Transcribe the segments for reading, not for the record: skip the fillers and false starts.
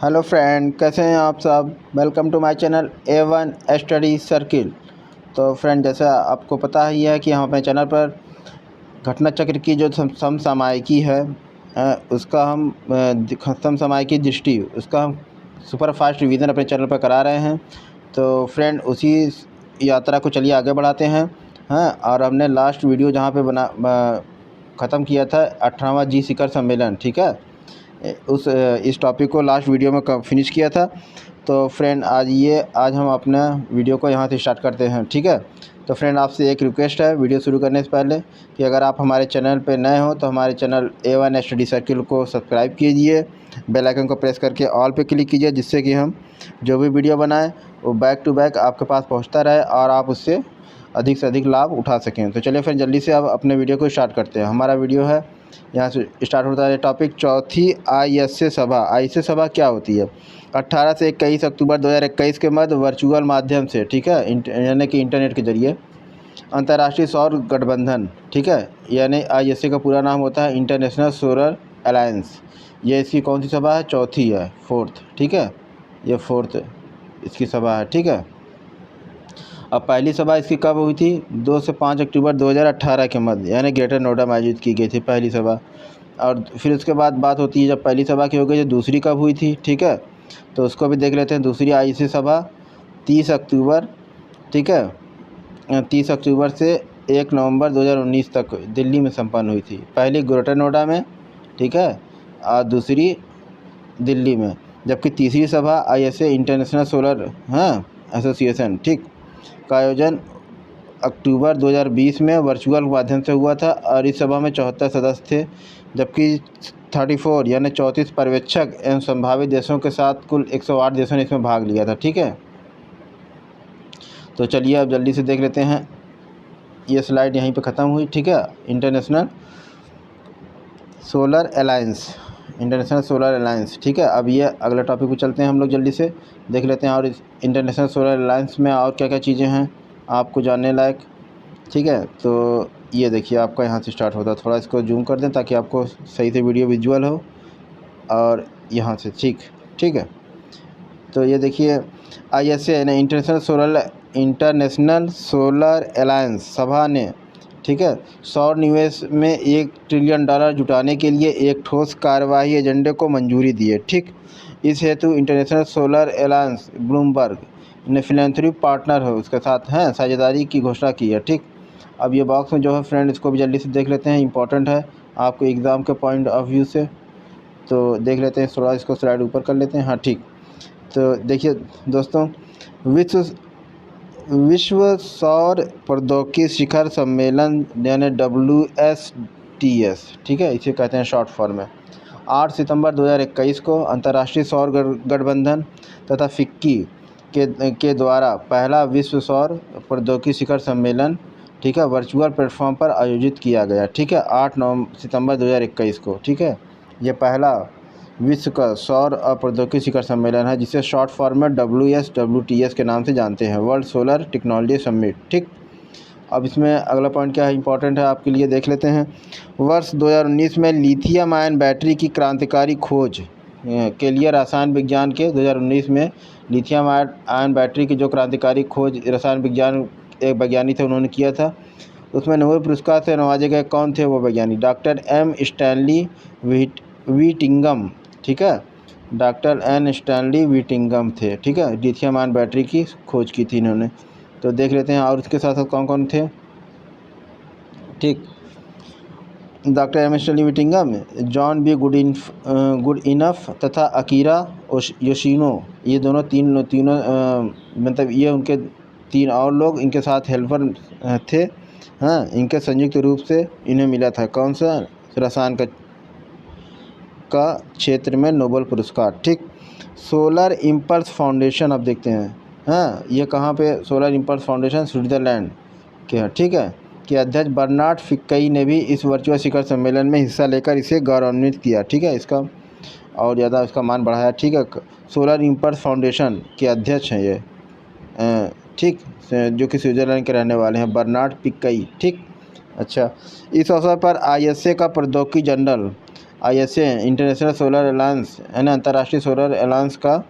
Hello friend, कैसे हैं आप सब। Welcome to my channel A1 study circle. तो फ्रेंड, जैसा आपको पता ही है कि हम अपने चैनल पर घटना चक्र की जो समसामयिकी है उसका हम समसामयिकी दृष्टि उसका हम सुपर फास्ट रिवीजन अपने चैनल पर करा रहे हैं। तो फ्रेंड, उसी यात्रा को चलिए आगे बढ़ाते हैं। हाँ, और हमने लास्ट वीडियो जहाँ पे ख़त्म किया था 18वां जी शिखर सम्मेलन, ठीक है। इस टॉपिक को लास्ट वीडियो में फिनिश किया था। तो फ्रेंड, आज हम अपना वीडियो को यहाँ से स्टार्ट करते हैं, ठीक है। तो फ्रेंड, आपसे एक रिक्वेस्ट है वीडियो शुरू करने से पहले कि अगर आप हमारे चैनल पे नए हो तो हमारे चैनल A1 स्टडी सर्किल को सब्सक्राइब कीजिए, बेल आइकन को प्रेस करके ऑल पे क्लिक कीजिए, जिससे कि हम जो भी वीडियो बनाएं वो बैक टू बैक आपके पास पहुंचता रहे और आप उससे अधिक से अधिक लाभ उठा सकें। तो चलिए फ्रेंड, जल्दी से अब अपने वीडियो को स्टार्ट करते हैं। हमारा वीडियो है यहाँ से स्टार्ट होता है टॉपिक चौथी ISA सभा। ISA सभा क्या होती है? 18 से 21 अक्टूबर 2021 के मध्य वर्चुअल माध्यम से, ठीक है, यानी कि इंटरनेट के जरिए अंतर्राष्ट्रीय सौर गठबंधन, ठीक है, यानी ISA का पूरा नाम होता है इंटरनेशनल सोलर अलायंस। ये इसकी कौन सी सभा है? चौथी है, फोर्थ, ठीक है। ये फोर्थ इसकी सभा है, ठीक है। अब पहली सभा इसकी कब हुई थी? 2 से 5 अक्टूबर 2018 के मध्य, यानी ग्रेटर नोएडा में आयोजित की गई थी पहली सभा। और फिर उसके बाद बात होती है जब पहली सभा की हो गई तो दूसरी कब हुई थी, ठीक है। तो उसको भी देख लेते हैं। दूसरी ISA सभा 30 अक्टूबर, ठीक है, 30 अक्टूबर से 1 नवंबर 2019 तक दिल्ली में संपन्न हुई थी। पहली ग्रेटर नोएडा में, ठीक है, और दूसरी दिल्ली में। जबकि तीसरी सभा ISA इंटरनेशनल सोलर एसोसिएशन, ठीक, का आयोजन अक्टूबर 2020 में वर्चुअल माध्यम से हुआ था और इस सभा में 74 सदस्य थे, जबकि 34 यानी 34 पर्यवेक्षक एवं संभावित देशों के साथ कुल 108 देशों ने इसमें भाग लिया था, ठीक है। तो चलिए अब जल्दी से देख लेते हैं। ये स्लाइड यहीं पे ख़त्म हुई, ठीक है। इंटरनेशनल सोलर अलायंस, ठीक है। अब ये अगले टॉपिक पे चलते हैं, हम लोग जल्दी से देख लेते हैं। और इस इंटरनेशनल सोलर अलायंस में और क्या क्या चीज़ें हैं आपको जानने लायक, ठीक है। तो ये देखिए आपका यहाँ से स्टार्ट होता है। थोड़ा इसको जूम कर दें ताकि आपको सही से वीडियो विजुअल हो। और यहाँ से ठीक है। तो ये देखिए ISA यानी इंटरनेशनल सोलर अलायंस सभा ने, ठीक है, सौर निवेश में $1 ट्रिलियन जुटाने के लिए एक ठोस कार्यवाही एजेंडे को मंजूरी दी है, ठीक। इस हेतु इंटरनेशनल सोलर अलायंस ब्लूमबर्ग ने फिलैंथ्रोपिक पार्टनर हो उसके साथ हैं साझेदारी की घोषणा की है, ठीक। अब ये बॉक्स में जो है फ्रेंड, इसको भी जल्दी से देख लेते हैं, इंपॉर्टेंट है आपको एग्ज़ाम के पॉइंट ऑफ व्यू से। तो देख लेते हैं, थोड़ा इसको स्लाइड ऊपर कर लेते हैं। हाँ, ठीक। तो देखिए दोस्तों, विश्व सौर प्रौद्योगिकी शिखर सम्मेलन यानी WSTS, ठीक है, इसे कहते हैं शॉर्ट फॉर्म में, 8 सितंबर 2021 को अंतर्राष्ट्रीय सौर गठबंधन तथा फिक्की के द्वारा पहला विश्व सौर प्रौद्योगिकी शिखर सम्मेलन, ठीक है, वर्चुअल प्लेटफॉर्म पर आयोजित किया गया, ठीक है, 8 सितंबर 2021 को, ठीक है। ये पहला विश्व का सौर प्रौद्योगिकी शिखर सम्मेलन है, जिसे शॉर्ट फॉर्म में WSTS के नाम से जानते हैं, वर्ल्ड सोलर टेक्नोलॉजी समिट, ठीक। अब इसमें अगला पॉइंट क्या है, इंपॉर्टेंट है आपके लिए, देख लेते हैं। वर्ष 2019 में लिथियम आयन बैटरी की क्रांतिकारी खोज के लिए रसायन विज्ञान के 2019 में लिथियम आयन बैटरी की जो क्रांतिकारी खोज रसायन विज्ञान एक वैज्ञानिक थे उन्होंने किया था, उसमें नोबेल पुरस्कार से नवाजे गए। कौन थे वो वैज्ञानिक? डॉक्टर M स्टैनली व्हिटिंगम, ठीक है, डॉक्टर N स्टैनली व्हिटिंगम थे, ठीक है। लिथियम आयन बैटरी की खोज की थी इन्होंने। तो देख लेते हैं और उसके साथ साथ कौन कौन थे, ठीक। Doctor M Stanley Whittingham, John B Goodenough तथा अकीरा योशिनो, ये तीनों मतलब ये उनके 3 और लोग इनके साथ हेल्पर थे। हाँ, इनके संयुक्त रूप से इन्हें मिला था कौन सा? रसायन का क्षेत्र में नोबेल पुरस्कार, ठीक। सोलर इम्पल्स फाउंडेशन, अब देखते हैं, हाँ, ये कहाँ पे? सोलर इम्पल्स फाउंडेशन स्विट्ज़रलैंड के हैं, ठीक है, के अध्यक्ष बर्नार्ड फिक्कई ने भी इस वर्चुअल शिखर सम्मेलन में हिस्सा लेकर इसे गौरवान्वित किया, ठीक है, इसका और ज़्यादा इसका मान बढ़ाया, ठीक है। सोलर इम्पल्स फाउंडेशन के अध्यक्ष हैं ये, ठीक, जो कि स्विट्ज़रलैंड के रहने वाले हैं, बर्नार्ड फिक्कई, ठीक। अच्छा, इस अवसर पर ISA का प्रौद्योगिकी general ISA international solar alliance यानी अंतर्राष्ट्रीय सोलर अलायंस का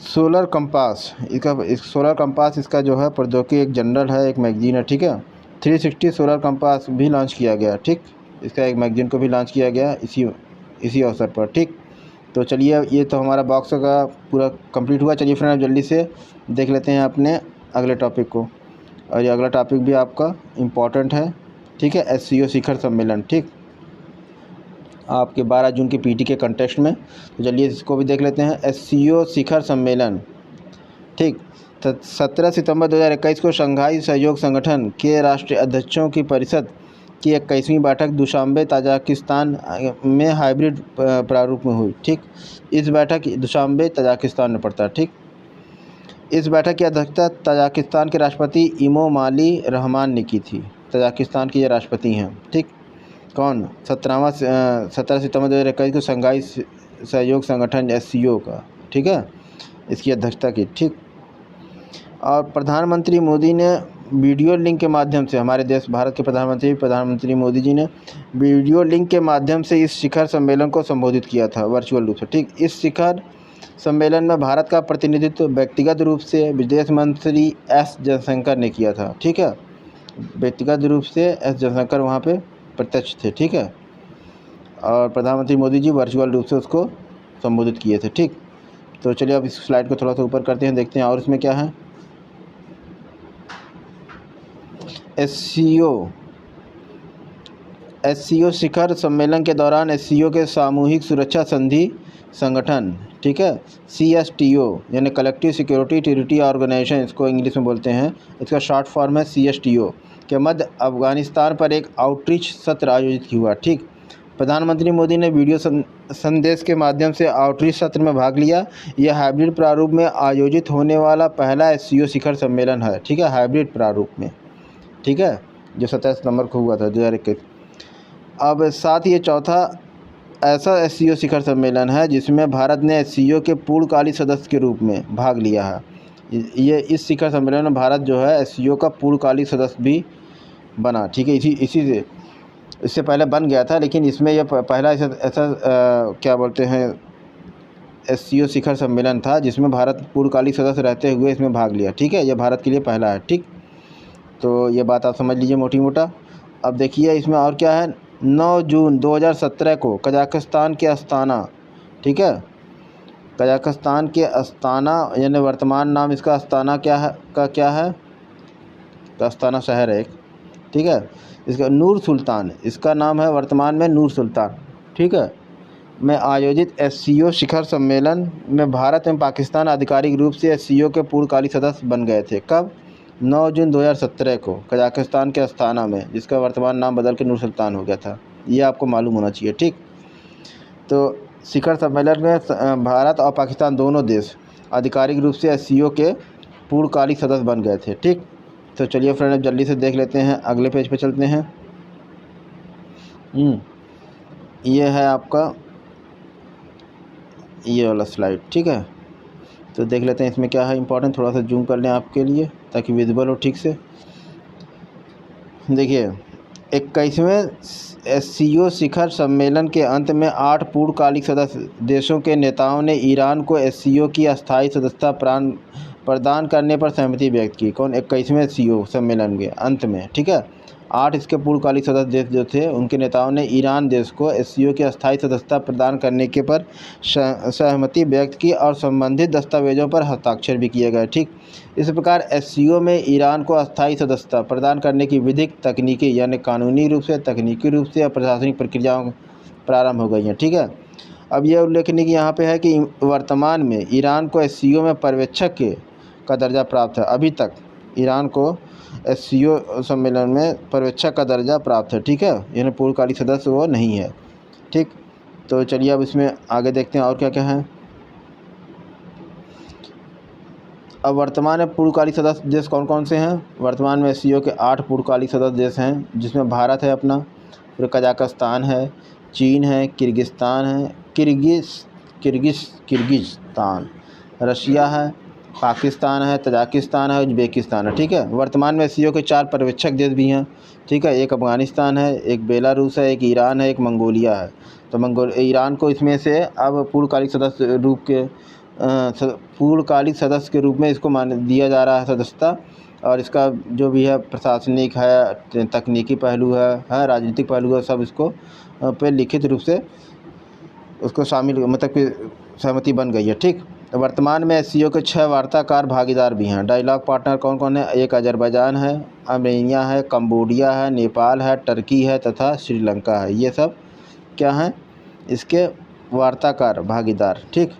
सोलर कंपास, सोलर कंपास इसका जो है प्रौद्योगिकी एक जर्नल है, एक मैगजीन है, ठीक है। 360 सोलर कंपास भी लॉन्च किया गया, ठीक। इसका एक मैगजीन को भी लॉन्च किया गया इसी अवसर पर, ठीक। तो चलिए, ये तो हमारा बॉक्स का पूरा कंप्लीट हुआ। चलिए फ्रेंड, जल्दी से देख लेते हैं अपने अगले टॉपिक को। और ये अगला टॉपिक भी आपका इम्पोर्टेंट है, ठीक है। SCO शिखर सम्मेलन, ठीक, आपके 12 जून की PT के कंटेक्स्ट में। तो चलिए इसको भी देख लेते हैं। SCO शिखर सम्मेलन, ठीक। 17 सितंबर 2021 को शंघाई सहयोग संगठन के राष्ट्रीय अध्यक्षों की परिषद की 21वीं बैठक दुशांबे ताजिकिस्तान में हाइब्रिड प्रारूप में हुई, ठीक। इस बैठक दुशांबे ताजिकिस्तान में पड़ता है, ठीक। इस बैठक की अध्यक्षता ताजिकिस्तान के राष्ट्रपति इमोमाली रहमान ने की थी। ताजिकिस्तान के ये राष्ट्रपति हैं, ठीक। कौन? 17 सितंबर 2021 को शंघाई सहयोग संगठन SCO का, ठीक है, इसकी अध्यक्षता की, ठीक। और प्रधानमंत्री मोदी ने वीडियो लिंक के माध्यम से, हमारे देश भारत के प्रधानमंत्री मोदी जी ने वीडियो लिंक के माध्यम से इस शिखर सम्मेलन को संबोधित किया था वर्चुअल रूप से, ठीक। इस शिखर सम्मेलन में भारत का प्रतिनिधित्व व्यक्तिगत रूप से विदेश मंत्री S जयशंकर ने किया था, ठीक है। व्यक्तिगत रूप से S जयशंकर वहाँ पे प्रत्यक्ष थे, ठीक है। और प्रधानमंत्री मोदी जी वर्चुअल रूप से उसको संबोधित किए थे, ठीक। तो चलिए अब इस स्लाइड को थोड़ा सा ऊपर करते हैं, देखते हैं और इसमें क्या है। SCO शिखर सम्मेलन के दौरान SCO के सामूहिक सुरक्षा संधि संगठन, ठीक है, CSTO यानी कलेक्टिव सिक्योरिटी ट्रीटी ऑर्गेनाइजेशन, इसको इंग्लिश में बोलते हैं, इसका शॉर्ट फॉर्म है CSTO, के मध्य अफगानिस्तान पर एक आउटरीच सत्र आयोजित हुआ, ठीक। प्रधानमंत्री मोदी ने वीडियो संदेश के माध्यम से आउटरीच सत्र में भाग लिया। यह हाइब्रिड प्रारूप में आयोजित होने वाला पहला SCO शिखर सम्मेलन है, ठीक है, हाइब्रिड प्रारूप में, ठीक है, जो 17 सितंबर को हुआ था 2021। अब साथ ही ये चौथा ऐसा SCO शिखर सम्मेलन है जिसमें भारत ने SCO के पूर्णकालिक सदस्य के रूप में भाग लिया है। ये इस शिखर सम्मेलन में भारत जो है SCO का पूर्णकालिक सदस्य भी बना, ठीक है। इसी से इससे पहले बन गया था, लेकिन इसमें यह पहला ऐसा क्या बोलते हैं SCO शिखर सम्मेलन था जिसमें भारत पूर्णकालिक सदस्य रहते हुए इसमें भाग लिया, ठीक है। यह भारत के लिए पहला है, ठीक। तो ये बात आप समझ लीजिए मोटी मोटा। अब देखिए इसमें और क्या है। 9 जून 2017 को कजाकिस्तान के अस्ताना, ठीक है, कजाकिस्तान के अस्ताना यानी वर्तमान नाम इसका अस्ताना क्या है, तो अस्ताना शहर है एक, ठीक है। इसका नूर सुल्तान, इसका नाम है वर्तमान में नूर सुल्तान, ठीक है, में आयोजित SCO शिखर सम्मेलन में भारत एवं पाकिस्तान आधिकारिक रूप से SCO के पूर्णकालिक सदस्य बन गए थे। कब? 9 जून 2017 को कजाकिस्तान के अस्ताना में, जिसका वर्तमान नाम बदल के नूर सुल्तान हो गया था। ये आपको मालूम होना चाहिए, ठीक। तो शिखर सम्मेलन में भारत और पाकिस्तान दोनों देश आधिकारिक रूप से SCO के पूर्णकालिक सदस्य बन गए थे, ठीक। तो चलिए फ्रेंड, अब जल्दी से देख लेते हैं, अगले पेज पे चलते हैं। ये है आपका ये वाला स्लाइड, ठीक है। तो देख लेते हैं इसमें क्या है इंपॉर्टेंट, थोड़ा सा जूम कर लें आपके लिए ताकि विजिबल हो ठीक से। देखिए 21वें SCO शिखर सम्मेलन के अंत में 8 पूर्णकालिक सदस्य देशों के नेताओं ने ईरान को SCO की अस्थायी सदस्यता प्रदान करने पर सहमति व्यक्त की। कौन? 21वें SCO सम्मेलन के अंत में, ठीक है। 8 इसके पूर्णकालिक सदस्य देश जो थे उनके नेताओं ने ईरान देश को SCO की अस्थायी सदस्यता प्रदान करने के पर सहमति व्यक्त की और संबंधित दस्तावेजों पर हस्ताक्षर भी किए गए, ठीक। इस प्रकार SCO में ईरान को अस्थायी सदस्यता प्रदान करने की विधिक, तकनीकी यानी कानूनी रूप से, तकनीकी रूप से और प्रशासनिक प्रक्रियाओं प्रारंभ हो गई हैं, ठीक है। अब यह उल्लेखनीय कि यहाँ पे है कि वर्तमान में ईरान को SCO में पर्यवेक्षक का दर्जा प्राप्त है। अभी तक ईरान को SCO सम्मेलन में पर्यवेक्षक का दर्जा प्राप्त है, ठीक है, यानी पूर्णकालिक सदस्य वो नहीं है, ठीक। तो चलिए अब इसमें आगे देखते हैं और क्या क्या है। अब वर्तमान में पूर्णकालिक सदस्य देश कौन कौन से हैं? वर्तमान में SCO के 8 पूर्णकालिक सदस्य देश हैं, जिसमें भारत है अपना, फिर कजाकिस्तान है, चीन है, किर्गिस्तान है, किर्गिस्तान, रशिया है, पाकिस्तान है, तजाकिस्तान है, उज़्बेकिस्तान है, ठीक है। वर्तमान में एससीओ के 4 पर्यवेक्षक देश भी हैं, ठीक है। एक अफ़गानिस्तान है, एक बेलारूस है, एक ईरान है, एक मंगोलिया है। तो ईरान को इसमें से अब पूर्णकालिक सदस्य के रूप में इसको मान दिया जा रहा है सदस्यता। और इसका जो भी है प्रशासनिक है, तकनीकी पहलू है, राजनीतिक पहलू है, सब इसको पे लिखित रूप से उसको शामिल मतलब कि सहमति बन गई है, ठीक। वर्तमान में एससीओ के 6 वार्ताकार भागीदार भी हैं। डायलॉग पार्टनर कौन कौन है? एक अजरबैजान है, आर्मेनिया है, कंबोडिया है, नेपाल है, टर्की है तथा श्रीलंका है। ये सब क्या हैं? इसके वार्ताकार भागीदार, ठीक।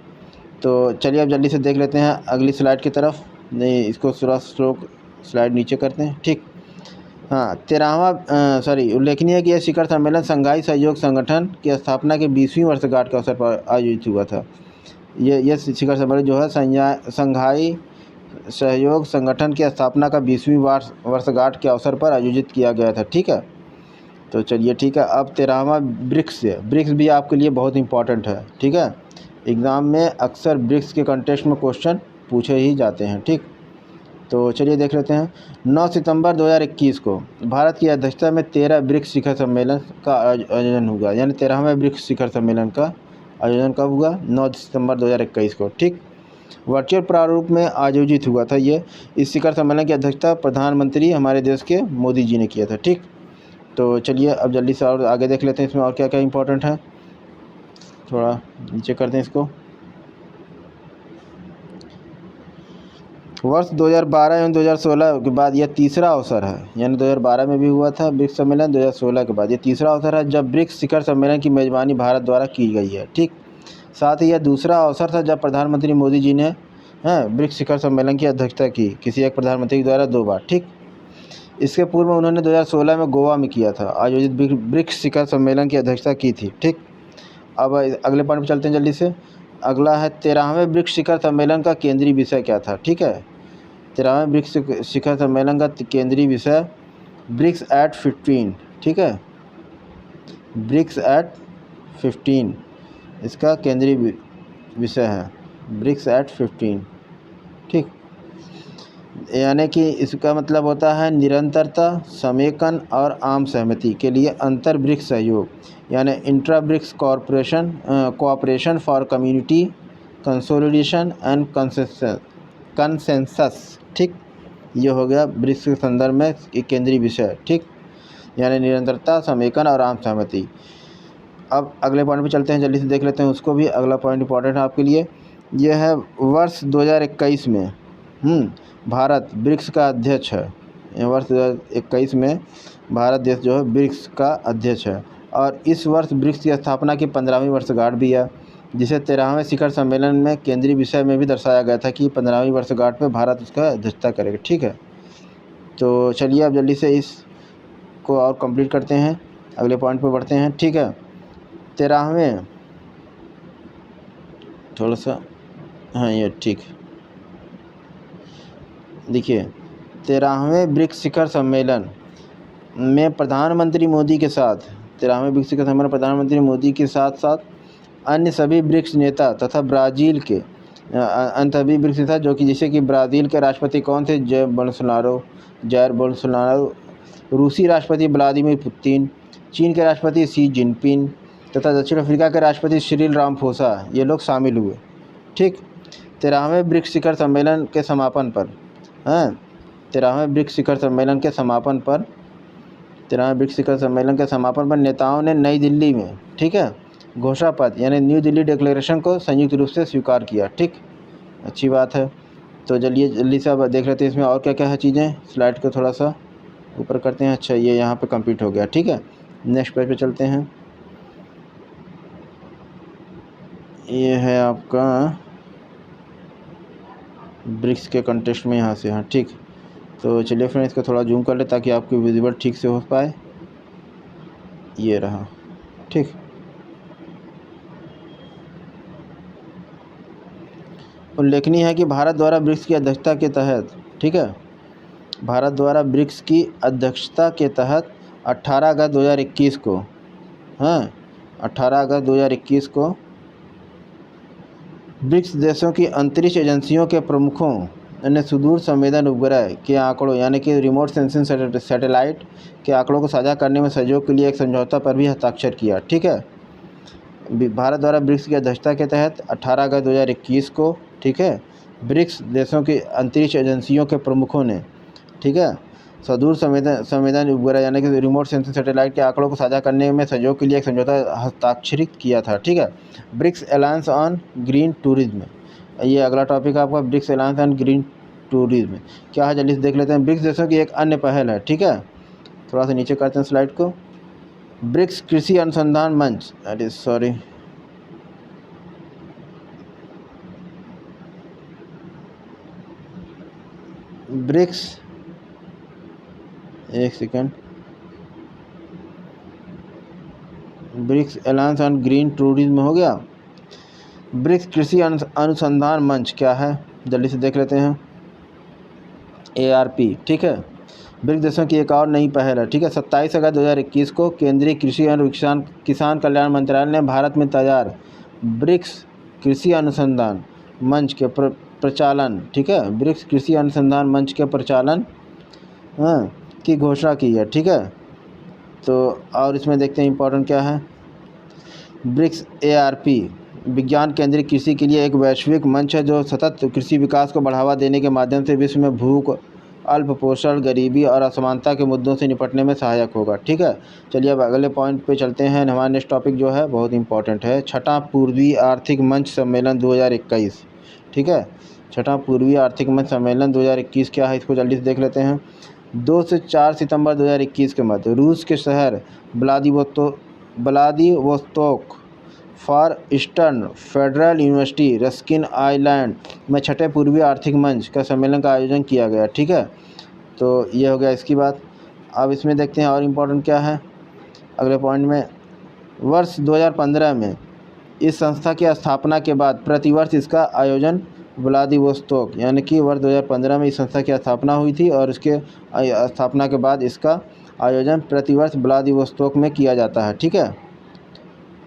तो चलिए अब जल्दी से देख लेते हैं अगली स्लाइड की तरफ। नहीं, इसको थोड़ा स्लो स्लाइड नीचे करते हैं, ठीक। हाँ, 13वां उल्लेखनीय है कि यह शिखर सम्मेलन शंघाई सहयोग संगठन की स्थापना के 20वीं वर्षगांठ के अवसर पर आयोजित हुआ था। ये शिखर सम्मेलन जो है शंघाई सहयोग संगठन की स्थापना का 20वीं वर्षगांठ के अवसर पर आयोजित किया गया था, ठीक है। तो चलिए ठीक है, अब 13वां ब्रिक्स भी आपके लिए बहुत इंपॉर्टेंट है, ठीक है। एग्ज़ाम में अक्सर ब्रिक्स के कंटेस्ट में क्वेश्चन पूछे ही जाते हैं, ठीक। तो चलिए देख लेते हैं। 9 सितंबर 2021 को भारत की अध्यक्षता में 13 ब्रिक्स शिखर सम्मेलन का आयोजन हुआ। यानी 13वें ब्रिक्स शिखर सम्मेलन का आयोजन कब हुआ? 9 सितंबर 2021 को, ठीक। वर्चुअल प्रारूप में आयोजित हुआ था ये। इस शिखर सम्मेलन की अध्यक्षता प्रधानमंत्री हमारे देश के मोदी जी ने किया था, ठीक। तो चलिए अब जल्दी से और आगे देख लेते हैं इसमें और क्या क्या इंपॉर्टेंट है। थोड़ा नीचे करते हैं इसको। वर्ष 2012 एवं 2016 के बाद यह तीसरा अवसर है। यानी 2012 में भी हुआ था ब्रिक्स सम्मेलन, 2016 के बाद ये तीसरा अवसर है जब ब्रिक्स शिखर सम्मेलन की मेज़बानी भारत द्वारा की गई है, ठीक। साथ ही यह दूसरा अवसर था जब प्रधानमंत्री मोदी जी ने ब्रिक्स शिखर सम्मेलन की अध्यक्षता की, किसी एक प्रधानमंत्री द्वारा 2 बार, ठीक। इसके पूर्व उन्होंने 2016 में गोवा में किया था आयोजित ब्रिक्स शिखर सम्मेलन की अध्यक्षता की थी, ठीक। अब अगले पॉइंट पर चलते हैं जल्दी से। अगला है 13वें ब्रिक्स शिखर सम्मेलन का केंद्रीय विषय क्या था, ठीक है। 13वें ब्रिक्स शिखर सम्मेलन का केंद्रीय विषय ब्रिक्स एट 15, ठीक है। ब्रिक्स एट 15 इसका केंद्रीय विषय है, ब्रिक्स एट 15, ठीक। यानी कि इसका मतलब होता है निरंतरता, समेकन और आम सहमति के लिए अंतर ब्रिक्स सहयोग, यानी intra BRICS cooperation for community consolidation and consensus, ठीक। ये हो गया ब्रिक्स के संदर्भ में केंद्रीय विषय, ठीक। यानी निरंतरता, समेकन और आम सहमति। अब अगले पॉइंट पे चलते हैं, जल्दी से देख लेते हैं उसको भी। अगला पॉइंट इंपॉर्टेंट है आपके लिए। यह है वर्ष 2021 में भारत ब्रिक्स का अध्यक्ष है। वर्ष 2021 में भारत देश जो है ब्रिक्स का अध्यक्ष है। और इस वर्ष ब्रिक्स की स्थापना की 15वीं वर्षगांठ भी है, जिसे 13वें शिखर सम्मेलन में केंद्रीय विषय में भी दर्शाया गया था कि 15वीं वर्षगांठ में भारत उसका अध्यक्षता करेगा, ठीक है। तो चलिए अब जल्दी से इसको और कंप्लीट करते हैं, अगले पॉइंट पर बढ़ते हैं, ठीक है। 13वें थोड़ा सा, हाँ ये ठीक, देखिए 13वें ब्रिक्स शिखर सम्मेलन में प्रधानमंत्री मोदी के साथ 13वें ब्रिक्स शिखर सम्मेलन प्रधानमंत्री मोदी के साथ साथ अन्य सभी ब्रिक्स नेता तथा ब्राज़ील के अन्य सभी ब्रिक्स नेता, जो कि जैसे कि ब्राज़ील के राष्ट्रपति कौन थे? जायर बोल्सोनारो, रूसी राष्ट्रपति व्लादिमीर पुतिन, चीन के राष्ट्रपति शी जिनपिंग तथा दक्षिण अफ्रीका के राष्ट्रपति सिरिल रामाफोसा, ये लोग शामिल हुए, ठीक। 13वें ब्रिक्स शिखर सम्मेलन के समापन पर 13वें ब्रिक्स शिखर सम्मेलन के समापन पर 13वें ब्रिक्स शिखर सम्मेलन के समापन पर नेताओं ने नई दिल्ली में, ठीक है, घोषणा पत्र यानी न्यू दिल्ली डिक्लेरेशन को संयुक्त रूप से स्वीकार किया, ठीक। अच्छी बात है। तो चलिए जल्दी से अब देख लेते हैं इसमें और क्या क्या है चीज़ें। स्लाइड को थोड़ा सा ऊपर करते हैं। अच्छा, ये यहाँ पे कंप्लीट हो गया, ठीक है। नेक्स्ट पेज पे चलते हैं। ये है आपका ब्रिक्स के कंटेस्ट में यहाँ से, हाँ ठीक। तो चलिए फ्रेंड्स, इसको थोड़ा जूम कर ले ताकि आपकी विजिबल ठीक से हो पाए। ये रहा, ठीक। उल्लेखनीय है कि भारत द्वारा ब्रिक्स की अध्यक्षता के तहत, ठीक है, भारत द्वारा ब्रिक्स की अध्यक्षता के तहत 18 अगस्त 2021 को, हाँ 18 अगस्त 2021 को ब्रिक्स देशों की अंतरिक्ष एजेंसियों के प्रमुखों ने सुदूर संवेदन उपग्रह के आंकड़ों यानी कि रिमोट सेंसिंग सैटेलाइट के आंकड़ों को साझा करने में सहयोग के लिए एक समझौता पर भी हस्ताक्षर किया। ठीक है, भारत द्वारा ब्रिक्स की अध्यक्षता के तहत 18 अगस्त 2021 को, ठीक है, ब्रिक्स देशों की अंतरिक्ष एजेंसियों के प्रमुखों ने, ठीक है, सुदूर संवेदन उपग्रह यानी कि रिमोट सेंसिंग सैटेलाइट के आंकड़ों को साझा करने में सहयोग के लिए एक समझौता हस्ताक्षरित किया था। ठीक है, BRICS alliance on green tourism, ये अगला टॉपिक आपका BRICS alliance on green tourism क्या है, जल्दी से देख लेते हैं। ब्रिक्स देशों की एक अन्य पहल है, ठीक है, थोड़ा सा नीचे करते हैं स्लाइड को। ब्रिक्स कृषि अनुसंधान मंच, अरे सॉरी, ब्रिक्स, एक second, BRICS alliance on green tourism हो गया। ब्रिक्स कृषि अनुसंधान मंच क्या है, जल्दी से देख लेते हैं। ARP, ठीक है, ब्रिक्स देशों की एक और नई पहल है। ठीक है, 27 अगस्त 2021 को केंद्रीय कृषि और किसान कल्याण मंत्रालय ने भारत में तैयार ब्रिक्स कृषि अनुसंधान मंच के प्रचालन, ठीक है, ब्रिक्स कृषि अनुसंधान मंच के प्रचालन की घोषणा की है। ठीक है, तो और इसमें देखते हैं इम्पोर्टेंट क्या है। ब्रिक्स ARP विज्ञान केंद्रित कृषि के लिए एक वैश्विक मंच है जो सतत कृषि विकास को बढ़ावा देने के माध्यम से विश्व में भूख, अल्प पोषण, गरीबी और असमानता के मुद्दों से निपटने में सहायक होगा। ठीक है, चलिए अब अगले पॉइंट पे चलते हैं। हमारा नेक्स्ट टॉपिक जो है बहुत इंपॉर्टेंट है, छठा पूर्वी आर्थिक मंच सम्मेलन 2021। ठीक है, छठा पूर्वी आर्थिक मंच सम्मेलन 2021 क्या है, इसको जल्दी से देख लेते हैं। 2 से 4 सितंबर 2021 के मध्य रूस के शहर Vladivostok for eastern federal university Ruskin island में छठे पूर्वी आर्थिक मंच का सम्मेलन का आयोजन किया गया। ठीक है, तो ये हो गया इसकी बात। अब इसमें देखते हैं और इम्पोर्टेंट क्या है अगले पॉइंट में। वर्ष 2015 में इस संस्था की स्थापना के बाद प्रतिवर्ष इसका आयोजन व्लादिवोस्तोक, यानी कि वर्ष 2015 में इस संस्था की स्थापना हुई थी और इसके स्थापना के बाद इसका आयोजन प्रतिवर्ष व्लादिवोस्तोक में किया जाता है। ठीक है,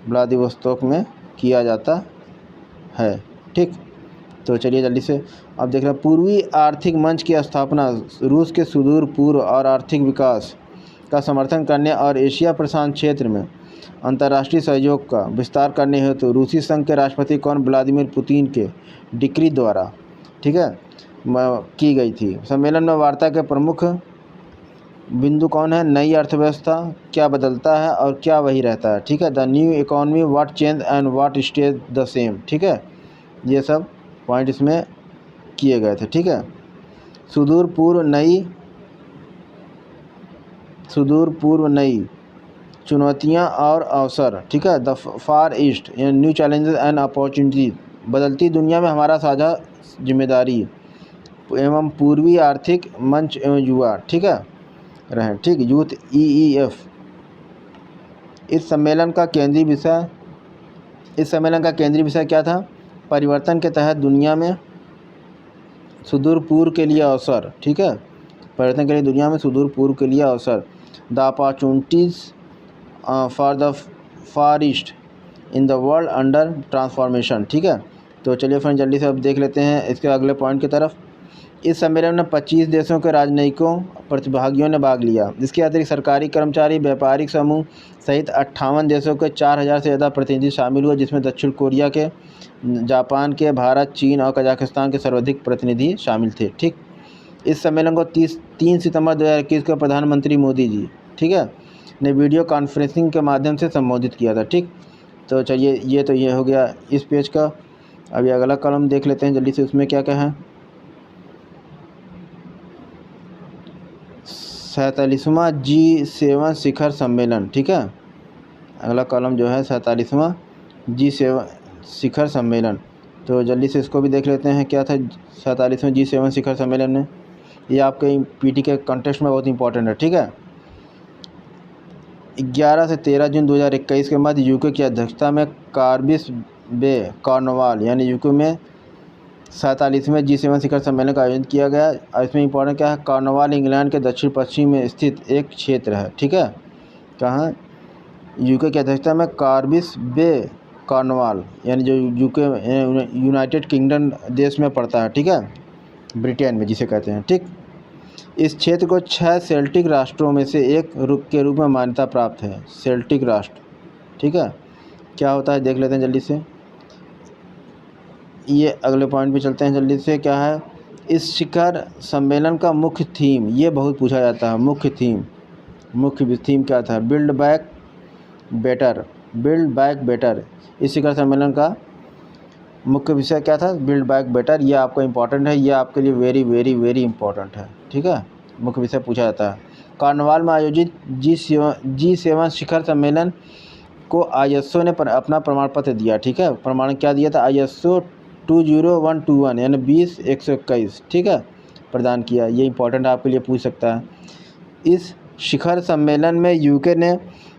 व्लादिवोस्तोक में किया जाता है। ठीक, तो चलिए जल्दी से अब देख रहे हैं। पूर्वी आर्थिक मंच की स्थापना रूस के सुदूर पूर्व और आर्थिक विकास का समर्थन करने और एशिया प्रशांत क्षेत्र में अंतर्राष्ट्रीय सहयोग का विस्तार करने हेतु रूसी संघ के राष्ट्रपति कौन व्लादिमीर पुतिन के डिक्री द्वारा, ठीक है, की गई थी। सम्मेलन में वार्ता के प्रमुख बिंदु कौन है, नई अर्थव्यवस्था क्या बदलता है और क्या वही रहता है। ठीक है, the new economy what change and what stage the same. ठीक है, ये सब पॉइंट इसमें किए गए थे। ठीक है, सुदूर पूर्व नई चुनौतियां और अवसर। ठीक है, the far east new challenges and opportunities, बदलती दुनिया में हमारा साझा जिम्मेदारी एवं पूर्वी आर्थिक मंच एवं युवा, ठीक है, रहें। ठीक, यूथ EEF। इस सम्मेलन का केंद्रीय विषय क्या था, परिवर्तन के तहत दुनिया में सुदूर पूर्व के लिए अवसर। ठीक है, परिवर्तन के लिए दुनिया में सुदूर पूर्व के लिए अवसर, the opportunities for the far east in the world under transformation. ठीक है, तो चलिए फ्रेंड जल्दी से अब देख लेते हैं इसके अगले पॉइंट की तरफ। इस सम्मेलन में 25 देशों के राजनयिकों प्रतिभागियों ने भाग लिया। इसके अतिरिक्त सरकारी कर्मचारी, व्यापारिक समूह सहित 58 देशों के 4000 से ज़्यादा प्रतिनिधि शामिल हुए, जिसमें दक्षिण कोरिया के, जापान के, भारत, चीन और कजाकिस्तान के सर्वाधिक प्रतिनिधि शामिल थे। ठीक, इस सम्मेलन को 3 सितंबर 2021 को प्रधानमंत्री मोदी जी, ठीक है, ने वीडियो कॉन्फ्रेंसिंग के माध्यम से संबोधित किया था। ठीक, तो चलिए ये हो गया इस पेज का। अभी अगला कॉलम देख लेते हैं जल्दी से, उसमें क्या क्या है। 47वां G7 शिखर सम्मेलन। ठीक है, अगला कॉलम जो है 47वां G7 शिखर सम्मेलन, तो जल्दी से इसको भी देख लेते हैं क्या था 47वें G7 शिखर सम्मेलन में। ये आपके PT के कंटेक्स्ट में बहुत इंपॉर्टेंट है। ठीक है, 11 से 13 जून 2021 के बाद यूके की अध्यक्षता में कार्बिस बे कॉर्नवाल यानी यूके में 47वें G7 शिखर सम्मेलन का आयोजन किया गया। और इसमें इंपॉर्टेंट क्या है, कॉर्नवाल इंग्लैंड के दक्षिण पश्चिम में स्थित एक क्षेत्र है। ठीक है, कहाँ, यूके की अध्यक्षता में कार्बिस बे कॉर्नवाल, यानी जो यूके यूनाइटेड किंगडम देश में पड़ता है, ठीक है, ब्रिटेन में जिसे कहते हैं, ठीक। इस क्षेत्र को 6 सेल्टिक राष्ट्रों में से एक के रूप में मान्यता प्राप्त है। सेल्टिक राष्ट्र, ठीक है, क्या होता है देख लेते हैं जल्दी से। ये अगले पॉइंट पे चलते हैं जल्दी से। क्या है इस शिखर सम्मेलन का मुख्य थीम? ये बहुत पूछा जाता है। मुख्य थीम क्या था? Build back better. Build back better, इस शिखर सम्मेलन का मुख्य विषय क्या था? Build back better. ये आपको इम्पोर्टेंट है, ये आपके लिए वेरी वेरी वेरी इंपॉर्टेंट है, ठीक है, मुख्य विषय पूछा जाता है। कॉर्नवाल में आयोजित G7 शिखर सम्मेलन को ISO ने अपना प्रमाण पत्र दिया, ठीक है। प्रमाण क्या दिया था? ISO 20121 यानी 20121, ठीक है, प्रदान किया। ये इंपॉर्टेंट आपके लिए पूछ सकता है। इस शिखर सम्मेलन में यूके ने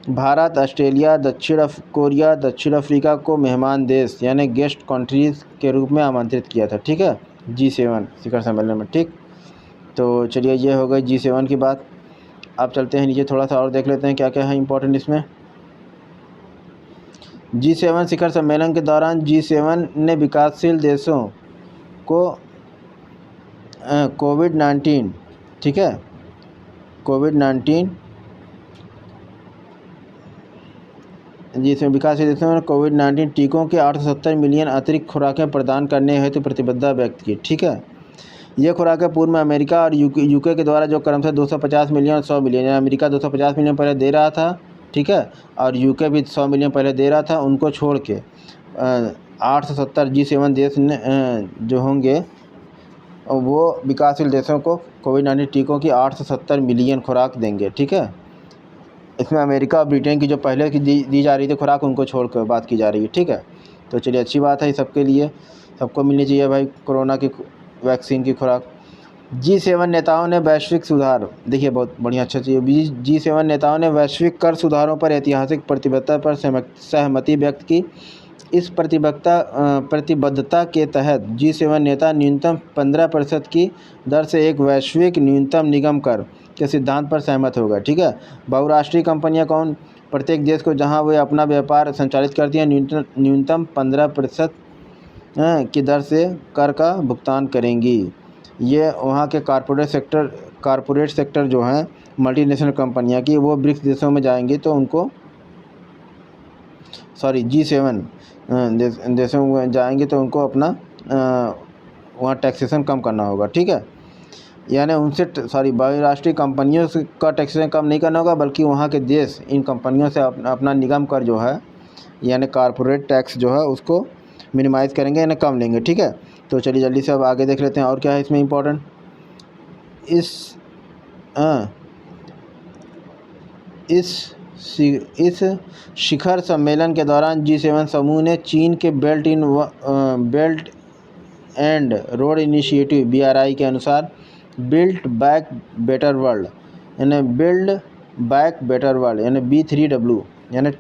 भारत, ऑस्ट्रेलिया, दक्षिण कोरिया, दक्षिण अफ्रीका को मेहमान देश यानी गेस्ट कंट्रीज़ के रूप में आमंत्रित किया था, ठीक है, G7 शिखर सम्मेलन में, ठीक। तो चलिए ये हो गई G7 की बात। अब चलते हैं नीचे, थोड़ा सा और देख लेते हैं क्या क्या है इंपॉर्टेंट इसमें। G7 शिखर सम्मेलन के दौरान G7 ने विकासशील देशों को कोविड-19, ठीक है, कोविड-19 जिसमें विकासशील देशों में कोविड-19 टीकों के 870 मिलियन अतिरिक्त खुराकें प्रदान करने हेतु प्रतिबद्धता व्यक्त की, ठीक है। ये खुराकें पूर्व में अमेरिका और यूके के द्वारा जो क्रमशः 250 मिलियन और 100 मिलियन, यानी अमेरिका 250 मिलियन पहले दे रहा था, ठीक है, और यूके भी 100 मिलियन पहले दे रहा था, उनको छोड़ के 870 G7 देश ने जो होंगे वो विकासशील देशों को कोविड-19 टीकों की 870 मिलियन खुराक देंगे, ठीक है। इसमें अमेरिका और ब्रिटेन की जो पहले की दी जा रही थी खुराक, उनको छोड़कर बात की जा रही है, ठीक है। तो चलिए अच्छी बात है, ये सबके लिए, सबको मिलनी चाहिए भाई कोरोना की वैक्सीन की खुराक। G7 नेताओं ने वैश्विक सुधार, देखिए बहुत बढ़िया, अच्छा चाहिए। G7 नेताओं ने वैश्विक कर सुधारों पर ऐतिहासिक प्रतिबद्धता पर सहमति व्यक्त की। इस प्रतिबद्धता के तहत G7 नेता न्यूनतम 15% की दर से एक वैश्विक न्यूनतम निगम कर के सिद्धांत पर सहमत हो गए, ठीक है। बहुराष्ट्रीय कंपनियां कौन? प्रत्येक देश को जहां वे अपना व्यापार संचालित करती हैं न्यूनतम 15% की दर से कर का भुगतान करेंगी। ये वहाँ के कॉरपोरेट सेक्टर जो हैं मल्टीनेशनल कंपनियां की, वो ब्रिक्स देशों में जाएंगी तो उनको G7 देशों में जाएंगे तो उनको अपना वहाँ टैक्सेशन कम करना होगा, ठीक है। यानी उनसे बहुराष्ट्रीय कंपनियों का टैक्सेशन कम नहीं करना होगा, बल्कि वहाँ के देश इन कंपनियों से अपना निगम कर जो है यानी कॉरपोरेट टैक्स जो है उसको मिनिमाइज़ करेंगे यानी कम लेंगे, ठीक है। तो चलिए जल्दी से अब आगे देख लेते हैं और क्या है इसमें इम्पोर्टेंट। इस शिखर सम्मेलन के दौरान G7 समूह ने चीन के belt and road initiative BRI के अनुसार बिल्ड बैक बेटर वर्ल्ड यानी B3W यानी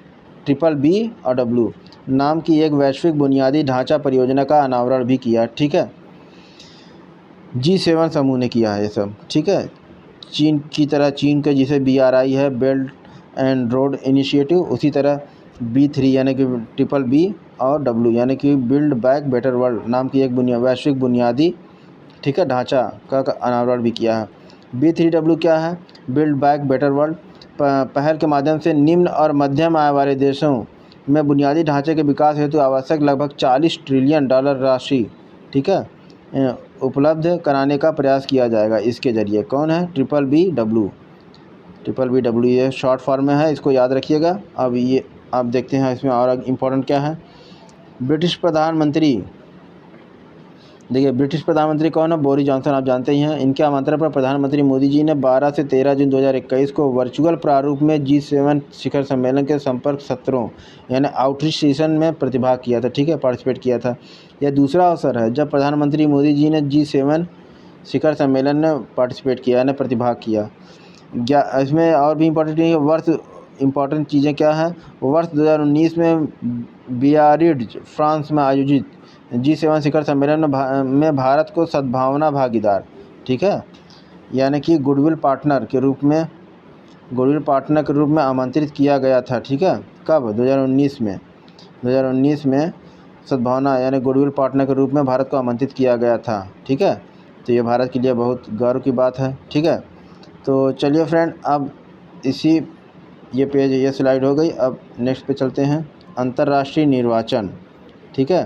BBB और W नाम की एक वैश्विक बुनियादी ढांचा परियोजना का अनावरण भी किया, ठीक है। G7 समूह ने किया है ये सब, ठीक है। चीन की तरह चीन के जिसे BRI है बेल्ट एंड रोड इनिशिएटिव, उसी तरह B3 यानी कि BBB और W यानी कि बिल्ड बैक बेटर वर्ल्ड नाम की एक वैश्विक बुनियादी, ठीक है, ढांचा का अनावरण भी किया है। B3W क्या है? बिल्ड बैक बेटर वर्ल्ड पहल के माध्यम से निम्न और मध्यम आय वाले देशों में बुनियादी ढांचे के विकास हेतु आवश्यक लगभग $40 ट्रिलियन राशि, ठीक है, उपलब्ध कराने का प्रयास किया जाएगा इसके ज़रिए। कौन है? BBB ये शॉर्ट फॉर्म में है, इसको याद रखिएगा। अब ये आप देखते हैं इसमें और इम्पोर्टेंट क्या है। ब्रिटिश प्रधानमंत्री, देखिए ब्रिटिश प्रधानमंत्री कौन है? बोरिस जॉनसन, आप जानते ही हैं। इनके आमंत्रण पर प्रधानमंत्री मोदी जी ने 12 से 13 जून 2021 को वर्चुअल प्रारूप में G7 शिखर सम्मेलन के संपर्क सत्रों यानी आउटरीच सेशन में प्रतिभाग किया था, ठीक है, पार्टिसिपेट किया था। यह दूसरा अवसर है जब प्रधानमंत्री मोदी जी ने G7 शिखर सम्मेलन में पार्टिसिपेट किया यानी प्रतिभाग किया। इसमें और भी इम्पोर्टेंट चीज़ें क्या हैं? वर्ष 2019 में बियारिट्ज फ्रांस में आयोजित G7 शिखर सम्मेलन में भारत को सद्भावना भागीदार, ठीक है, यानी कि गुडविल पार्टनर के रूप में आमंत्रित किया गया था, ठीक है। कब? 2019 में। 2019 में सद्भावना यानी गुडविल पार्टनर के रूप में भारत को आमंत्रित किया गया था। ठीक है, तो ये भारत के लिए बहुत गर्व की बात है। ठीक है, तो चलिए फ्रेंड, अब ये पेज, ये स्लाइड हो गई। अब नेक्स्ट पे चलते हैं, अंतर्राष्ट्रीय निर्वाचन। ठीक है,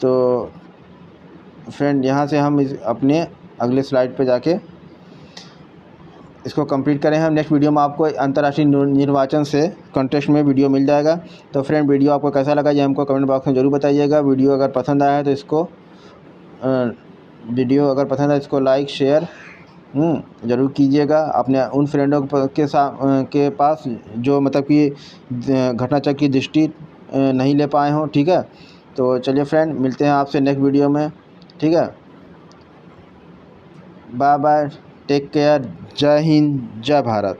तो फ्रेंड यहाँ से हम अपने अगले स्लाइड पे जाके इसको कंप्लीट करें। हम नेक्स्ट वीडियो में आपको अंतर्राष्ट्रीय निर्वाचन से कॉन्टेक्स्ट में वीडियो मिल जाएगा। तो फ्रेंड, वीडियो आपको कैसा लगा ये हमको कमेंट बॉक्स में ज़रूर बताइएगा। वीडियो अगर पसंद आया है तो इसको लाइक शेयर ज़रूर कीजिएगा अपने उन फ्रेंडों के पास जो मतलब कि घटनाचक्र की दृष्टि नहीं ले पाए हों। ठीक है, तो चलिए फ्रेंड, मिलते हैं आपसे नेक्स्ट वीडियो में। ठीक है, बाय बाय, टेक केयर, जय हिंद, जय भारत।